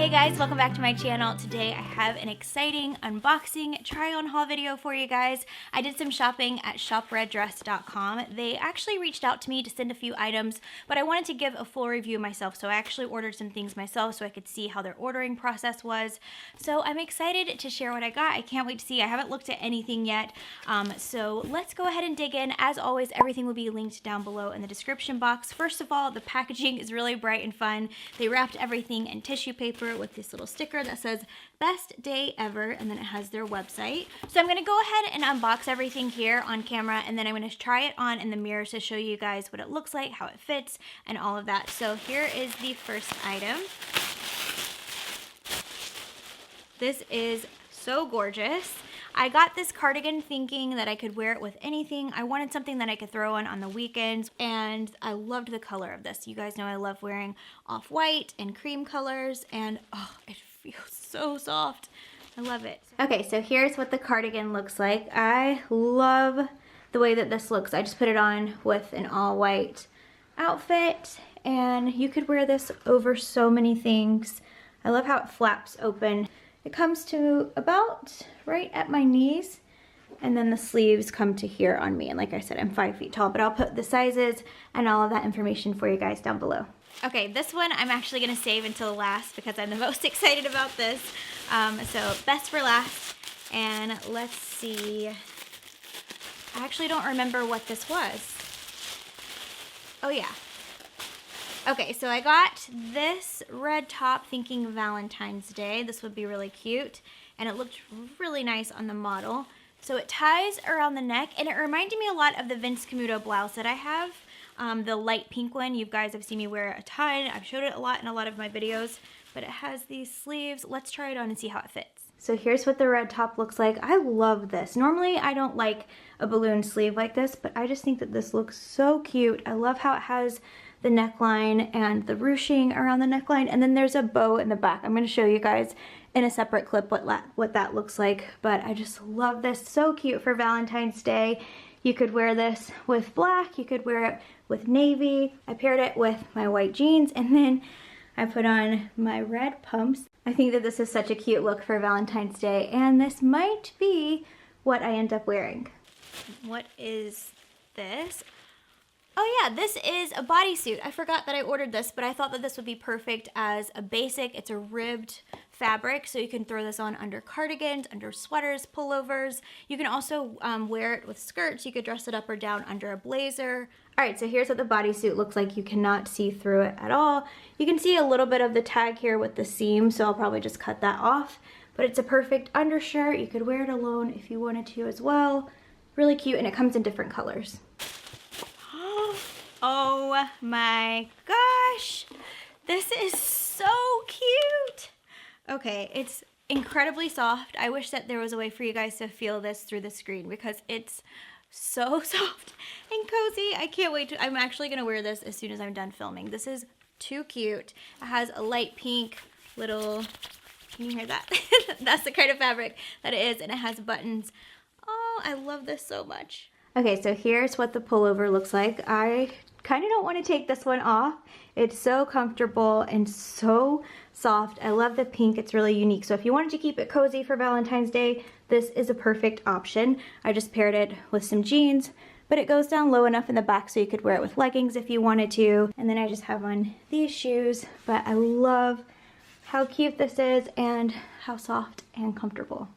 Hey guys, welcome back to my channel. Today I have an exciting unboxing try-on haul video for you guys. I did some shopping at shopredress.com. They actually reached out to me to send a few items, but I wanted to give a full review myself, so I actually ordered some things myself so I could see how their ordering process was. So I'm excited to share what I got. I can't wait to see. I haven't looked at anything yet, so let's go ahead and dig in. As always, everything will be linked down below in the description box. First of all, the packaging is really bright and fun. They wrapped everything in tissue paper with this little sticker that says best day ever, and then it has their website. So I'm going to go ahead and unbox everything here on camera, and then I'm going to try it on in the mirror to show you guys what it looks like, how it fits, and all of that. So here is the first item. This is so gorgeous. I got this cardigan thinking that I could wear it with anything. I wanted something that I could throw on the weekends, and I loved the color of this. You guys know I love wearing off-white and cream colors, and oh, it feels so soft. I love it. Okay, so here's what the cardigan looks like. I love the way that this looks. I just put it on with an all-white outfit, and you could wear this over so many things. I love how it flaps open. It comes to about right at my knees, and then the sleeves come to here on me. And like I said, I'm 5 feet tall, but I'll put the sizes and all of that information for you guys down below. Okay, this one I'm actually gonna save until last because I'm the most excited about this. So best for last, and let's see. I actually don't remember what this was. Oh yeah. Okay, so I got this red top thinking Valentine's Day. This would be really cute, and it looked really nice on the model. So it ties around the neck, and it reminded me a lot of the Vince Camuto blouse that I have, the light pink one. You guys have seen me wear it a ton. I've showed it a lot in a lot of my videos, but it has these sleeves. Let's try it on and see how it fits. So here's what the red top looks like. I love this. Normally I don't like a balloon sleeve like this, but I just think that this looks so cute. I love how it has the neckline and the ruching around the neckline, and then there's a bow in the back. I'm going to show you guys in a separate clip what that looks like, but I just love this. So cute for Valentine's Day. You could wear this with black, you could wear it with navy. I paired it with my white jeans, and then I put on my red pumps. I think that this is such a cute look for Valentine's Day, and this might be what I end up wearing. What is this? Oh yeah, this is a bodysuit. I forgot that I ordered this, but I thought that this would be perfect as a basic. It's a ribbed fabric, so you can throw this on under cardigans, under sweaters, pullovers. You can also wear it with skirts. You could dress it up or down under a blazer. All right, so here's what the bodysuit looks like. You cannot see through it at all. You can see a little bit of the tag here with the seam, so I'll probably just cut that off. But it's a perfect undershirt. You could wear it alone if you wanted to as well. Really cute, and it comes in different colors. Oh my gosh, this is so cute. Okay, it's incredibly soft. I wish that there was a way for you guys to feel this through the screen because it's so soft and cozy. I can't wait to, I'm actually gonna wear this as soon as I'm done filming. This is too cute. It has a light pink little, can you hear that? That's the kind of fabric that it is, and it has buttons. Oh, I love this so much. Okay, so here's what the pullover looks like. I kind of don't want to take this one off. It's so comfortable and so soft. I love the pink. It's really unique. So if you wanted to keep it cozy for Valentine's Day, this is a perfect option. I just paired it with some jeans, but it goes down low enough in the back so you could wear it with leggings if you wanted to. And then I just have on these shoes, but I love how cute this is and how soft and comfortable.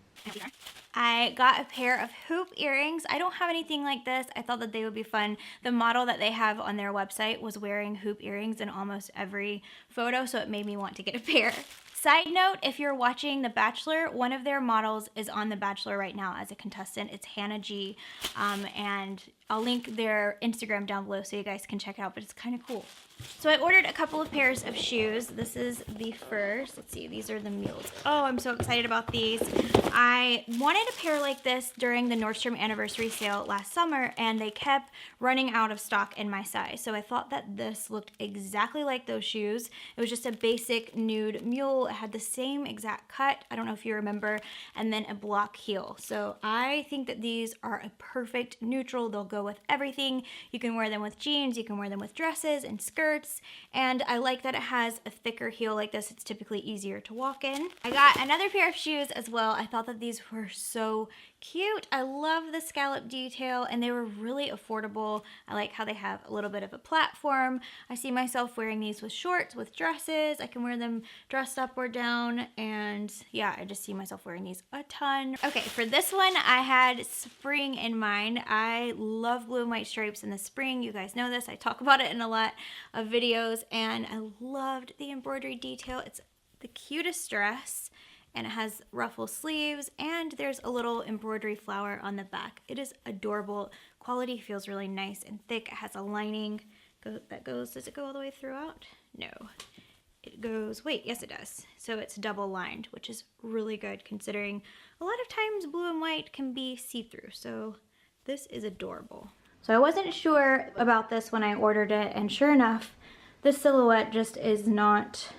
I got a pair of hoop earrings. I don't have anything like this. I thought that they would be fun. The model that they have on their website was wearing hoop earrings in almost every photo, so it made me want to get a pair. Side note, if you're watching The Bachelor, one of their models is on The Bachelor right now as a contestant. It's Hannah G, and I'll link their Instagram down below so you guys can check it out, but it's kind of cool. So I ordered a couple of pairs of shoes. This is the first. Let's see, these are the mules. Oh, I'm so excited about these. I wanted a pair like this during the Nordstrom anniversary sale last summer, and they kept running out of stock in my size. So I thought that this looked exactly like those shoes. It was just a basic nude mule. It had the same exact cut, I don't know if you remember, and then a block heel. So I think that these are a perfect neutral. They'll go with everything. You can wear them with jeans, you can wear them with dresses and skirts. skirts, and I like that it has a thicker heel like this. It's typically easier to walk in. I got another pair of shoes as well. I thought that these were so cute. I love the scallop detail, and they were really affordable. I like how they have a little bit of a platform. I see myself wearing these with shorts, with dresses. I can wear them dressed up or down, and yeah, I just see myself wearing these a ton. Okay, for this one, I had spring in mind. I love blue and white stripes in the spring. You guys know this. I talk about it in a lot of videos, and I loved the embroidery detail. It's the cutest dress, and it has ruffle sleeves, and there's a little embroidery flower on the back. It is adorable. Quality feels really nice and thick. It has a lining that goes, does it go all the way throughout? No. It goes, wait, yes it does. So it's double lined, which is really good considering a lot of times blue and white can be see-through. So this is adorable. So I wasn't sure about this when I ordered it, and sure enough, the silhouette just is not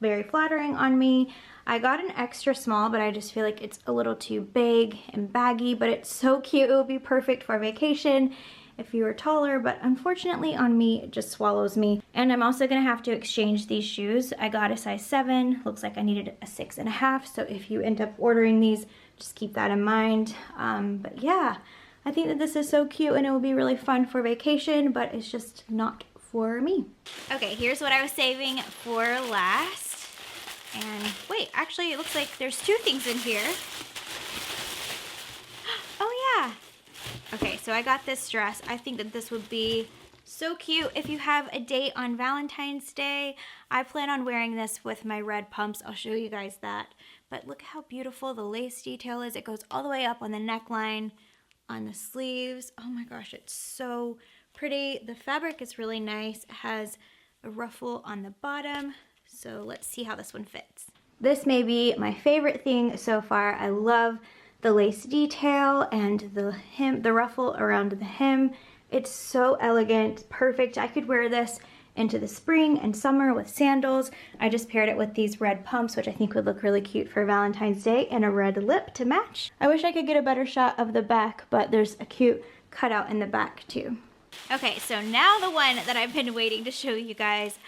very flattering on me. I got an extra small, but I just feel like it's a little too big and baggy, but it's so cute. It would be perfect for vacation if you were taller, but unfortunately on me, it just swallows me. And I'm also gonna have to exchange these shoes. I got a size 7, looks like I needed a 6.5, so if you end up ordering these, just keep that in mind. But yeah, I think that this is so cute and it will be really fun for vacation, but it's just not for me. Okay, here's what I was saving for last. And wait, actually it looks like there's 2 things in here. Oh yeah. Okay, so I got this dress. I think that this would be so cute if you have a date on Valentine's Day. I plan on wearing this with my red pumps. I'll show you guys that. But look how beautiful the lace detail is. It goes all the way up on the neckline, on the sleeves. Oh my gosh, it's so pretty. The fabric is really nice. It has a ruffle on the bottom. So let's see how this one fits. This may be my favorite thing so far. I love the lace detail and the hem, the ruffle around the hem. It's so elegant, perfect. I could wear this into the spring and summer with sandals. I just paired it with these red pumps, which I think would look really cute for Valentine's Day, and a red lip to match. I wish I could get a better shot of the back, but there's a cute cutout in the back too. Okay, so now the one that I've been waiting to show you guys.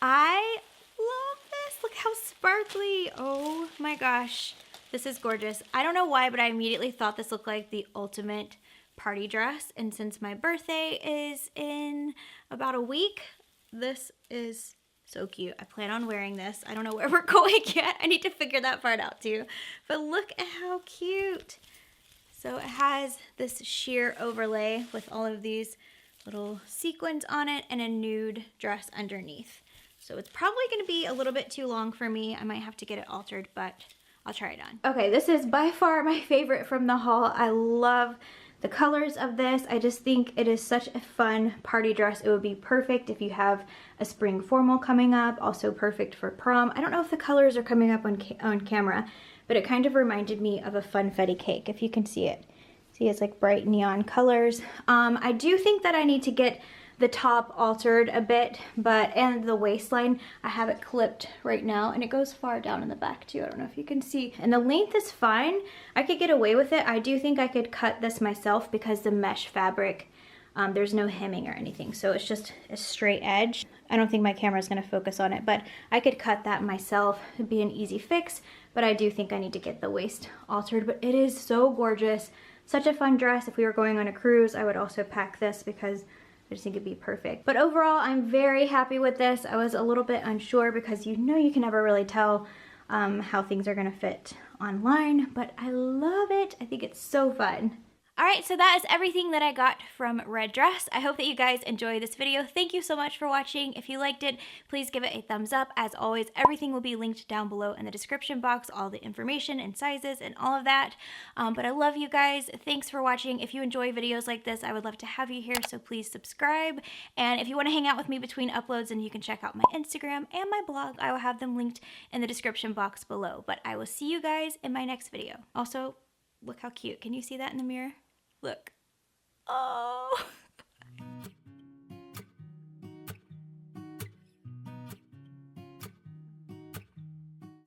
I love this. Look how sparkly. Oh my gosh. This is gorgeous. I don't know why, but I immediately thought this looked like the ultimate party dress. And since my birthday is in about a week, this is so cute. I plan on wearing this. I don't know where we're going yet. I need to figure that part out too. But look at how cute. So it has this sheer overlay with all of these little sequins on it and a nude dress underneath. So it's probably gonna be a little bit too long for me. I might have to get it altered, but I'll try it on. Okay, this is by far my favorite from the haul. I love the colors of this. I just think it is such a fun party dress. It would be perfect if you have a spring formal coming up, also perfect for prom. I don't know if the colors are coming up on camera, but it kind of reminded me of a funfetti cake, if you can see it. See, it's like bright neon colors. I do think that I need to get the top altered a bit, and the waistline, I have it clipped right now, and it goes far down in the back too. I don't know if you can see. And the length is fine. I could get away with it. I do think I could cut this myself because the mesh fabric, there's no hemming or anything, so it's just a straight edge. I don't think my camera's gonna focus on it, but I could cut that myself. It'd be an easy fix, but I do think I need to get the waist altered. But it is so gorgeous. Such a fun dress. If we were going on a cruise, I would also pack this because I just think it'd be perfect. But overall, I'm very happy with this. I was a little bit unsure because you know you can never really tell how things are gonna fit online, but I love it. I think it's so fun. Alright, so that is everything that I got from Red Dress. I hope that you guys enjoyed this video. Thank you so much for watching. If you liked it, please give it a thumbs up. As always, everything will be linked down below in the description box, all the information and sizes and all of that. But I love you guys. Thanks for watching. If you enjoy videos like this, I would love to have you here, so please subscribe. And if you want to hang out with me between uploads, then you can check out my Instagram and my blog. I will have them linked in the description box below. But I will see you guys in my next video. Also, look how cute. Can you see that in the mirror? Look. Oh.